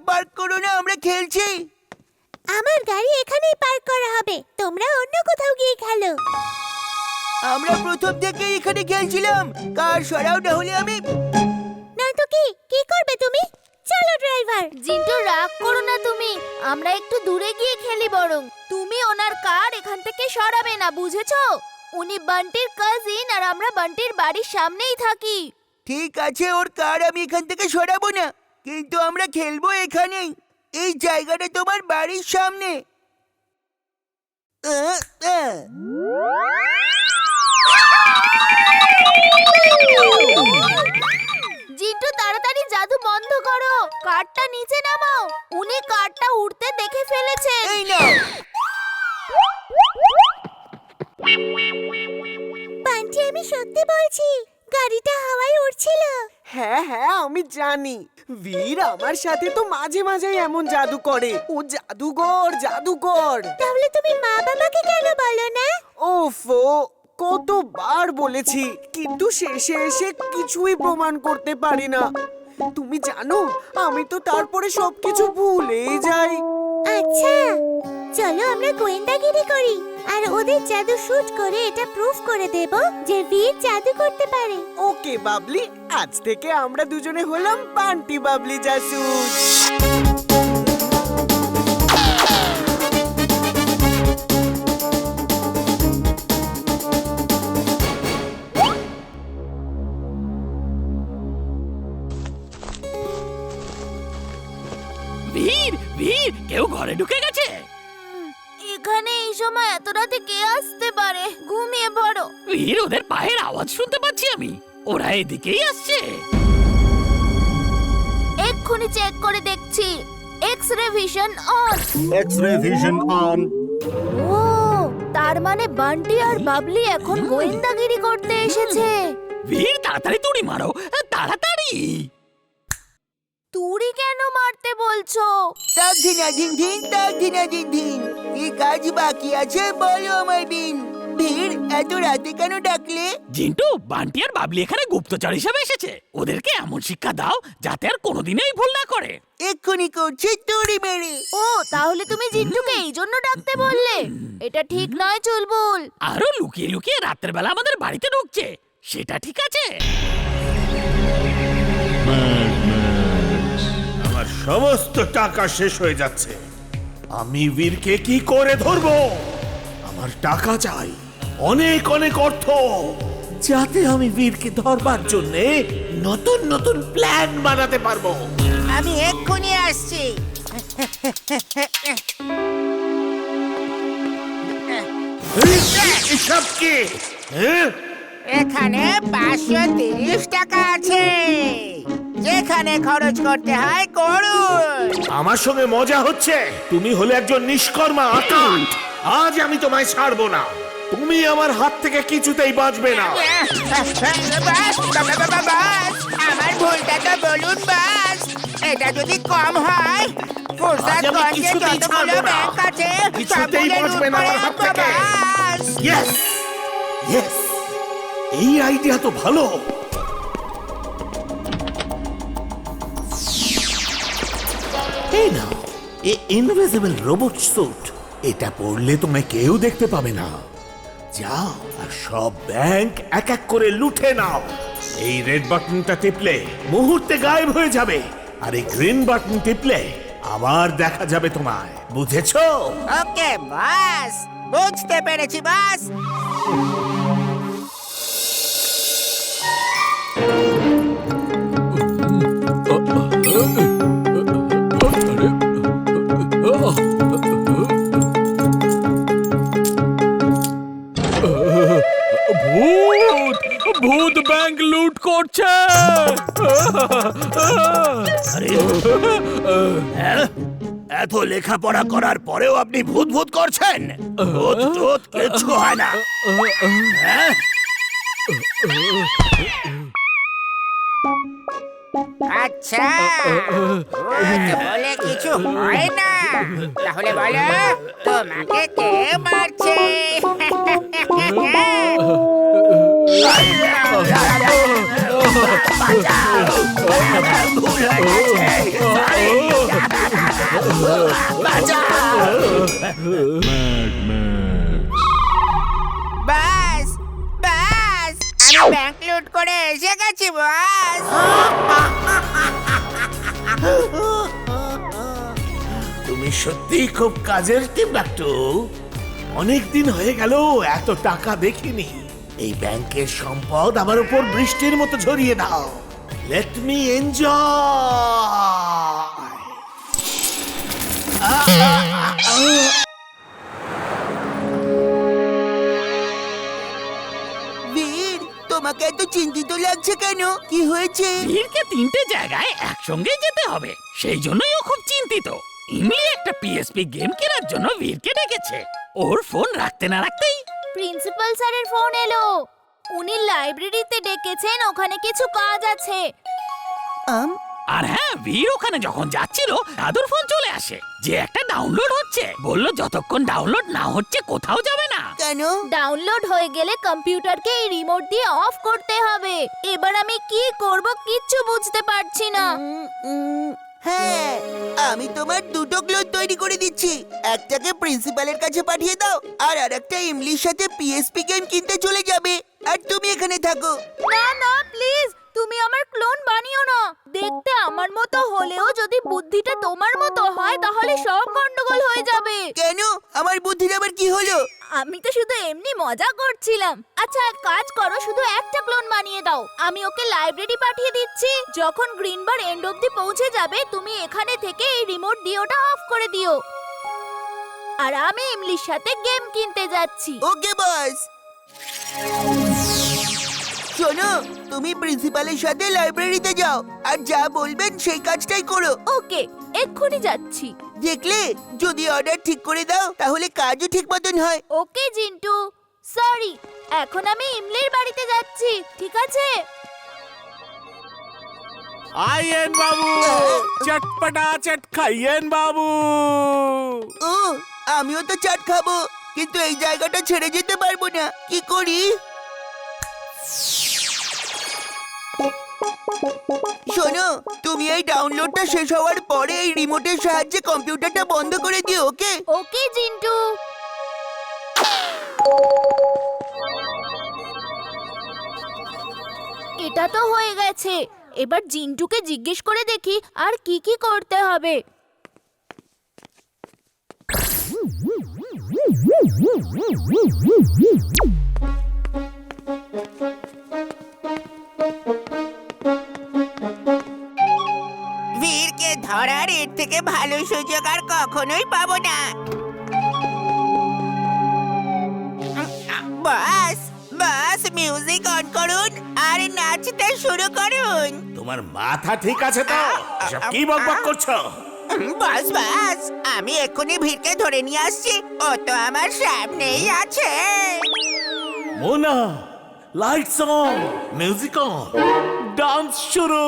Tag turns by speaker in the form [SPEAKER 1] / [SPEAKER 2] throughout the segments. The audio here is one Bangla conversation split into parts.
[SPEAKER 1] পার্ক করো না, আমরা খেলছি।
[SPEAKER 2] আমার গাড়ি এখানেই পার্ক করা হবে, তোমরা অন্য কোথাও গিয়ে খেলো।
[SPEAKER 1] আমরা প্রথম থেকে এখানে খেলছিলাম, কার সরাও না হলে আমি।
[SPEAKER 2] নয়তো কি করবে তুমি? চলো ড্রাইভার।
[SPEAKER 3] জিন্টু রাগ করো না তুমি, আমরা একটু দূরে গিয়ে খেলি বরং। তুমি ওনার কার এখান থেকে সরাবে না, বুঝেছো? উনি বান্টির কাজিন আর আমরা বান্টির বাড়ির সামনেই থাকি।
[SPEAKER 1] ঠিক আছে, ওর কার আমি এখান থেকে সরাবো না, কিন্তু আমরা খেলবো এখানেই। এই জায়গাটা তোমার বাড়ির সামনে।
[SPEAKER 3] জিন্টু তাড়াতাড়ি জাদু বন্ধ করো, কারটা নিচে নামাও। উনি কারটা উড়তে দেখে ফেলেছেন।
[SPEAKER 1] এই নাও।
[SPEAKER 2] বান্টি, আমি সত্যি বলছি, গাড়িটা হাওয়ায় উড়ছিল।
[SPEAKER 4] হ্যাঁ হ্যাঁ, আমি জানি। বীর আমার সাথে তো মাঝে মাঝে এমন জাদু করে। ও জাদুকর জাদুকর।
[SPEAKER 2] তাহলে তুমি মা বাবাকে কেন বলো না?
[SPEAKER 4] ওফো, কতবার বলেছি, কিন্তু শেষে এসে কিছুই প্রমাণ করতে পারি না। তুমি জানো, আমি তো তারপরে সবকিছু ভুলেই যাই।
[SPEAKER 2] আচ্ছা, চলো আমরা গোয়েন্দাগিরি করি আর ওদের জাদু শুট করে এটা প্রুফ করে দেব যে বীর জাদু করতে পারে।
[SPEAKER 4] ওকে বাবলি, আজ থেকে আমরা দুজনে হলাম বান্টি বাবলি জাসুস।
[SPEAKER 5] বীর বীর, কেউ ঘরে ঢুকে গেছে?
[SPEAKER 3] এখানে এই সময় এত রাতে কে আসতে পারে? ঘুমিয়ে পড়ো।
[SPEAKER 5] বীর, ওদের পায়ের আওয়াজ শুনতে পাচ্ছি আমি, ওরা এদিকেই আসছে।
[SPEAKER 3] এক্ষুনি চেক করে দেখছি। X-ray vision on.
[SPEAKER 6] X-ray vision on.
[SPEAKER 3] ও, তার মানে বান্টি আর বাবলি এখন গোয়েন্দাগিরি করতে এসেছে।
[SPEAKER 5] বীর, তাড়াতাড়ি তুড়ি মারো, তাড়াতাড়ি।
[SPEAKER 3] তুড়ি কেন মারতে বলছো?
[SPEAKER 1] তাক দিনা দিন দিন, তাক দিনা দিন দিন। কি কাজ বাকি আছে বলো আমার বিন। ভিড়, এত রাতে কেন ডাকলে?
[SPEAKER 5] জিন্টু, বান্টি আর বাবলি এখানে গুপ্তচর হিসেবে এসেছে। ওদেরকে এমন শিক্ষা দাও যাতে আর কোনোদিনই ভুল না করে।
[SPEAKER 1] এক্ষুনি করছি তুড়ি মেরে।
[SPEAKER 3] ও, তাহলে তুমি জিন্টুকে এই জন্য ডাকতে বললে? এটা ঠিক নয় চুলবুল।
[SPEAKER 5] আরো লুকিয়ে লুকিয়ে রাত্রের বেলা আমাদের বাড়িতে ঢুকছে, সেটা ঠিক আছে?
[SPEAKER 6] আমার সমস্ত টাকা শেষ হয়ে যাচ্ছে, আমি বীরকে কি করে ধরবো? আমার টাকা চাই, অনেক অনেক অর্থ, যাতে আমি বীরকে ধরবার জন্য নতুন নতুন প্ল্যান বানাতে পারবো।
[SPEAKER 1] আমি এক্ষুনি আসছি।
[SPEAKER 6] এসব কি? হ্যাঁ,
[SPEAKER 1] এখানে 530 টাকা আছে, যেখানে খরচ করতে হয় করুন।
[SPEAKER 6] আমার সঙ্গে মজা হচ্ছে? তুমি হলে একজন নিষ্কর্মা আকান্ট। আজ আমি তোমায় ছাড়বো না, তুমি আমার হাত থেকে কিছুতেই বাঁচবে না।
[SPEAKER 1] আমার ভুলটা তো বলুন বাস, এটা যদি কম হয়
[SPEAKER 6] আজ আমি কিছুতেই ছাড়বো না, কিছুতেই বাঁচবে না আমার হাত থেকে। ইয়েস ইয়েস, এই আইডিয়া তো ভালো। এই নাও, এই ইনভিজিবল রোবট স্যুট, এটা পরলে তোমায় কেউ দেখতে পাবে না। যাও আর সব ব্যাংক এক এক করে লুটে নাও। এই রেড বাটনটা টিপলে মুহূর্তে গায়েব হয়ে যাবে, আর এই গ্রিন বাটন টিপলে আবার দেখা যাবে তোমায়। বুঝেছো?
[SPEAKER 1] ওকে বাস, বুঝতে পেরেছি বাস।
[SPEAKER 5] ভূত ব্যাংক লুট করছে।
[SPEAKER 6] এত লেখাপড়া করার পরেও আপনি ভূত ভূত করছেন? ভূত টুত কিচ্ছু হয় না। হ্যাঁ?
[SPEAKER 1] আচ্ছা, বলে কিছু হয় না, তাহলে বলো তোমাকে কে মারছে?
[SPEAKER 6] ভুল হয়ে গেছে।
[SPEAKER 1] বাস বাস আমি ব্যাংক লুট করে এসে গেছি বাস।
[SPEAKER 6] তুমি সত্যি খুব কাজের টিপলাট্টু। অনেক দিন হয়ে গেল এত টাকা দেখিনি। এই ব্যাংকের সম্পদ আমার উপর বৃষ্টির মতো ঝরিয়ে দাও। Let me enjoy.
[SPEAKER 1] বীর, তোমাকে এত চিন্তিত লাগছে কেন? কি হয়েছে?
[SPEAKER 5] বীরকে 3টে জায়গায় একসঙ্গে যেতে হবে, সেই জন্যই ও খুব চিন্তিত। ইমলি একটা পিএসপি গেম কেনার জন্য বীরকে ডেকেছে। ওর ফোন রাখতে না রাখতেই
[SPEAKER 3] প্রিন্সিপাল স্যারের ফোন এলো। উনি লাইব্রেরিতে ডেকেছেন, ওখানে কিছু কাজ আছে।
[SPEAKER 5] আর হ্যাঁ, বীর ওখানে যখন যাচ্ছিল দাদুর ফোন চলে আসে যে একটা ডাউনলোড হচ্ছে। বললো যতক্ষণ ডাউনলোড না হচ্ছে কোথাও যাবে না।
[SPEAKER 1] কেন?
[SPEAKER 3] ডাউনলোড হয়ে গেলে কম্পিউটারকে এই রিমোট দিয়ে অফ করতে হবে। এবার আমি কি করব কিচ্ছু বুঝতে পারছি না।
[SPEAKER 1] হ্যাঁ, আমি তোমার 2টো ক্লোন তৈরি করে দিচ্ছি। একটাকে প্রিন্সিপালের কাছে পাঠিয়ে দাও, আর আরেকটা ইমলির সাথে পিএসপি গেম কিনতে চলে যাবে, আর তুমি এখানে থাকো।
[SPEAKER 3] না না প্লিজ, তুমি আমার ক্লোন বানিও না। দেখতে আমার মতো হলেও যদি বুদ্ধিটা তোমার মতো হয় তাহলে সব গন্ডগোল হয়ে যাবে।
[SPEAKER 1] কেন? আমার বুদ্ধির আবার কি হলো?
[SPEAKER 3] আমি তো শুধু এমনি মজা করছিলাম। আচ্ছা এক কাজ করো, শুধু একটা ক্লোন বানিয়ে দাও। আমি ওকে লাইব্রেরি পাঠিয়ে দিচ্ছি। যখন গ্রিন বার এন্ড অবধি পৌঁছে যাবে তুমি এখানে থেকে এই রিমোট দিয়ে ওটা অফ করে দিও। আর আমি ইমলির সাথে গেম কিনতে যাচ্ছি।
[SPEAKER 1] ওকে বস। শোনো, তুমি প্রিন্সিপালের সাথে লাইব্রেরিতে যাও, আর যা বলবেন সেই কাজটাই করো।
[SPEAKER 3] ওকে, এক্ষুনি যাচ্ছি।
[SPEAKER 1] দেখলে, যদি অর্ডার ঠিক করে দাও তাহলে কাজও ঠিক মতন হয়।
[SPEAKER 3] ওকে জিন্টু, সরি, এখন আমি ইমলির বাড়িতে যাচ্ছি, ঠিক আছে?
[SPEAKER 7] आइएन बाबू, चटपटा चट खाइएन बाबू।
[SPEAKER 1] ও, আমিও তো চাট খাবো, কিন্তু এই জায়গাটা ছেড়ে যেতে পারবো না। কি করি? শোনো, তুমি এই ডাউনলোডটা শেষ হওয়ার পরে এই রিমোটের সাহায্যে কম্পিউটারটা বন্ধ করে দিও, ওকে?
[SPEAKER 3] ওকে জিন্টু। এটা তো হয়ে গেছে। এবার জিন্টুকে জিজ্ঞেস করে দেখি আর কি কি করতে হবে।
[SPEAKER 1] বীরকে ধরার এর থেকে ভালো সুযোগ আর কখনোই পাবো না। বাস বাস, মিউজিক অন করুন আর নাচতে শুরু করুন।
[SPEAKER 6] তোমার মাথা ঠিক আছে তো? এসব কি বকবক করছো?
[SPEAKER 1] বাস বাস, আমি এক্ষুনি ভিড়কে ধরে নিয়ে আসছি, ও তো আমার সামনেই আছে।
[SPEAKER 6] Mona, lights on, music on, dance শুরু।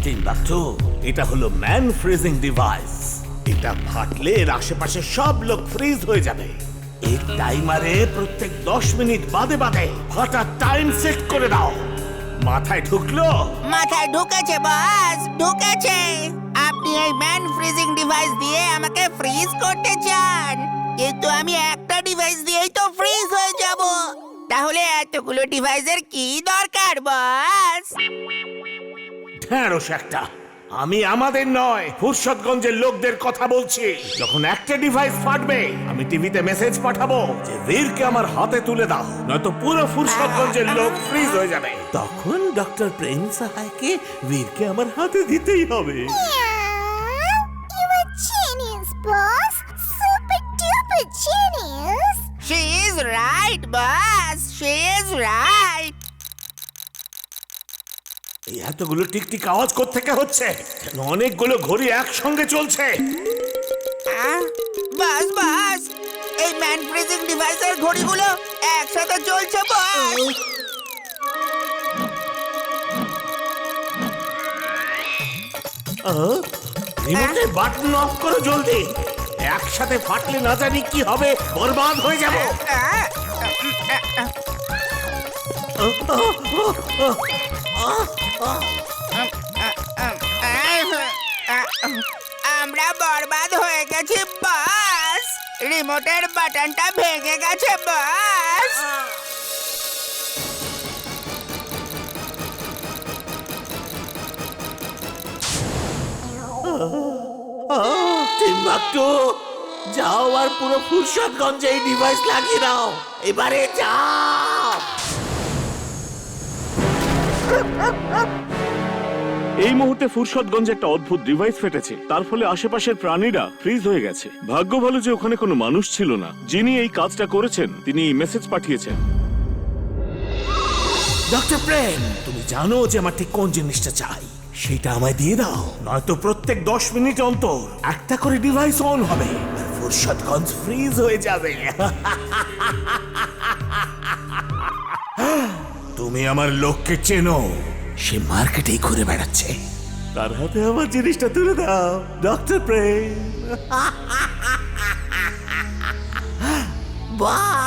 [SPEAKER 6] টিম্বাকটু, এটা হলো ম্যান ফ্রিজিং ডিভাইস। এটা ফাটলে এর আশেপাশে সব লোক ফ্রিজ হয়ে যাবে। এই টাইমারে প্রত্যেক 10 মিনিট বাদে বাদে ফাটার টাইম সেট করে দাও। মাথায় ঢুকলো?
[SPEAKER 1] মাথায় ঢুকেছে বস, ঢুকেছে। আপনি এই ম্যান ফ্রিজিং ডিভাইস দিয়ে আমাকে ফ্রিজ করতে চান, কিন্তু আমি একটা ডিভাইস দিয়েই তো ফ্রিজ হয়ে যাব। তাহলে এতগুলো ডিভাইসের কি দরকার বস?
[SPEAKER 6] ঢ্যাঁড়স একটা। আমি আমাদের নয়, ফুরসতগঞ্জের লোকদের কথা বলছি। যখন একটা ডিভাইস ফাটবে আমি টিভিতে মেসেজ পাঠাবো যে বীরকে আমার হাতে তুলে দাও, নয়তো পুরো ফুরসতগঞ্জের লোক ফ্রিজ হয়ে যাবে। তখন ডক্টর প্রেম সাহাকে বীরকে আমার হাতে দিতেই হবে।
[SPEAKER 2] You are genius, boss. Super duper genius.
[SPEAKER 1] She is right, boss. She is right.
[SPEAKER 6] এই এতগুলো টিকটিক আওয়াজ কোত্থেকে হচ্ছে? কেন অনেকগুলো ঘড়ি একসঙ্গে চলছে?
[SPEAKER 1] বাস বাস, এই ম্যান ফ্রিজিং ডিভাইসের ঘড়িগুলো একসাথে চলছে বস।
[SPEAKER 6] রিমোটের বাটন অফ করো জলদি। একসাথে ফাটলে না জানি কি হবে, বরবাদ হয়ে যাব।
[SPEAKER 1] আমরা বরবাদ হয়ে গেছি বস। রিমোটের বাটনটা ভেঙে গেছে বস।
[SPEAKER 6] টিম্বাকটু যাও আর পুরো ফুরসতগঞ্জে এই ডিভাইস লাগিয়ে দাও, এবারে যাও।
[SPEAKER 7] এই মুহূর্তে ফুরসতগঞ্জে একটা অদ্ভুত ডিভাইস ফেটেছে, তার ফলে আশেপাশের প্রাণীরা ফ্রিজ হয়ে গেছে। ভাগ্য ভালো যে ওখানে কোনো মানুষ ছিল না। যিনি এই কাজটা করেছেন তিনি এই মেসেজ পাঠিয়েছেন।
[SPEAKER 6] ডক্টর প্রেম, তুমি জানো যে আমার ঠিক কোন জিনিসটা চাই, সেটা আমায় দিয়ে দাও, নয়তো প্রত্যেক 10 মিনিট অন্তর একটা করে ডিভাইস অন হবে আর ফুরসতগঞ্জ ফ্রিজ হয়ে যাবে। তুমি আমার লোককে চেনো, সে মার্কেটেই ঘুরে বেড়াচ্ছে, তার হাতে আমার জিনিসটা তুলে দাও ডক্টর প্রেম। বাহ,